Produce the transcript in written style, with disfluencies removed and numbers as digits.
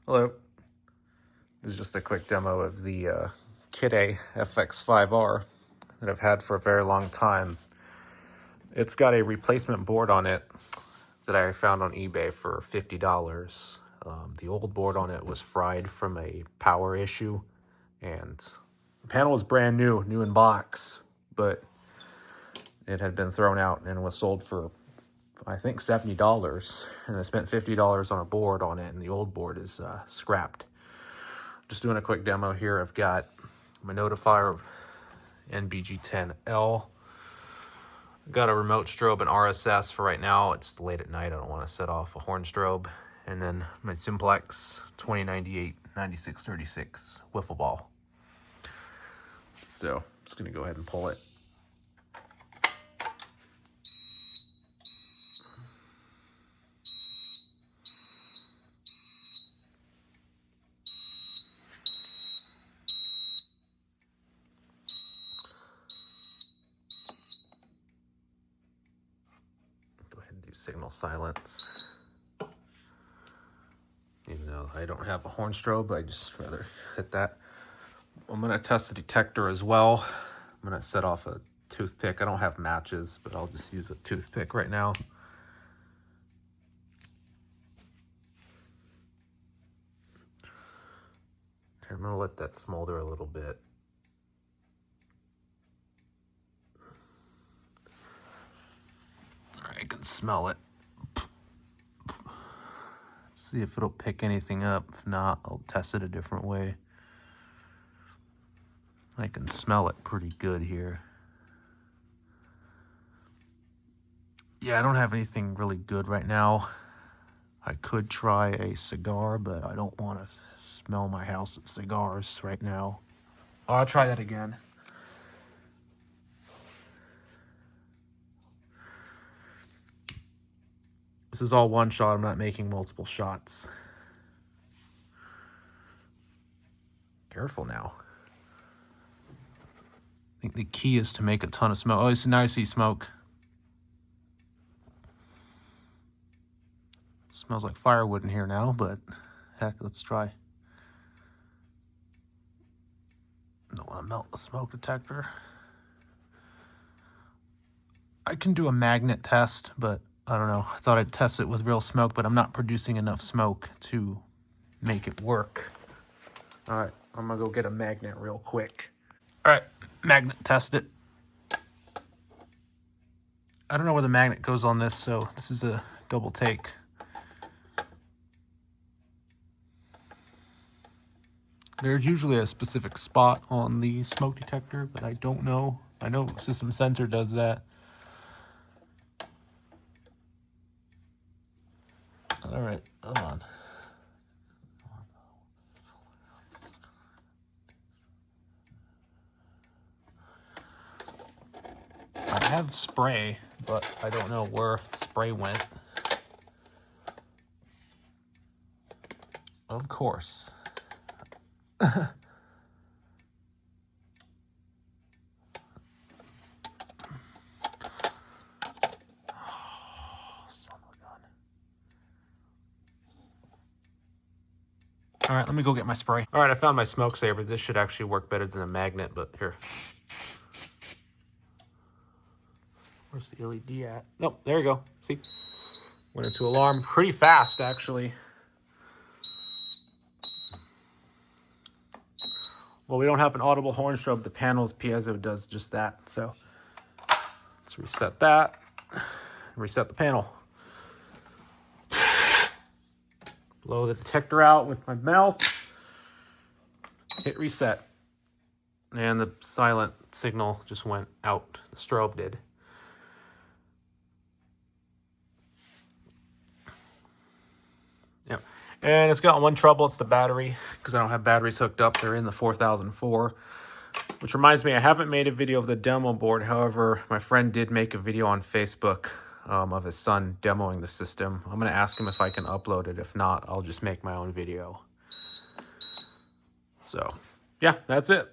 Hello. This is just a quick demo of the Kidde FX-5R that I've had for a very long time. It's got a replacement board on it that I found on eBay for $50. The old board on it was fried from a power issue, and the panel was brand new in box, but it had been thrown out and was sold for, I think, $70, and I spent $50 on a board on it, and the old board is scrapped. Just doing a quick demo here. I've got my notifier NBG10L. I've got a remote strobe and RSS for right now. It's late at night. I don't want to set off a horn strobe. And then my simplex 2098-9636 wiffle ball. So I'm just going to go ahead and pull it. Go ahead and do signal silence. Even though I don't have a horn strobe, I just rather hit that. I'm going to test the detector as well. I'm going to set off a toothpick. I don't have matches, but I'll just use a toothpick right now. Okay, I'm going to let that smolder a little bit. All right, I can smell it. See if it'll pick anything up. If not, I'll test it a different way. I can smell it pretty good here. Yeah, I don't have anything really good right now. I could try a cigar, but I don't want to smell my house at cigars right now. I'll try that again. This is all one shot. I'm not making multiple shots. Careful now. I think the key is to make a ton of smoke. Oh, now I see smoke. Smells like firewood in here now, but heck, let's try. Don't want to melt the smoke detector. I can do a magnet test, but I don't know. I thought I'd test it with real smoke, but I'm not producing enough smoke to make it work. All right, I'm gonna go get a magnet real quick. All right, magnet test it. I don't know where the magnet goes on this, so this is a double take. There's usually a specific spot on the smoke detector, but I don't know. I know System Sensor does that. All right, hold on. I have spray, but I don't know where the spray went. Of course. All right, let me go get my spray. All right, I found my smoke saver. This should actually work better than a magnet, but here. Where's the LED at? Nope, there you go. See? Went into alarm pretty fast, actually. Well, we don't have an audible horn strobe. The panel's piezo does just that. So let's reset that. Reset the panel. Blow the detector out with my mouth. Hit reset. And the silent signal just went out. The strobe did. Yep. And it's got one trouble. It's the battery, because I don't have batteries hooked up. They're in the 4004. Which reminds me, I haven't made a video of the demo board. However, my friend did make a video on Facebook of his son demoing the system. I'm going to ask him if I can upload it. If not, I'll just make my own video. So, yeah, that's it.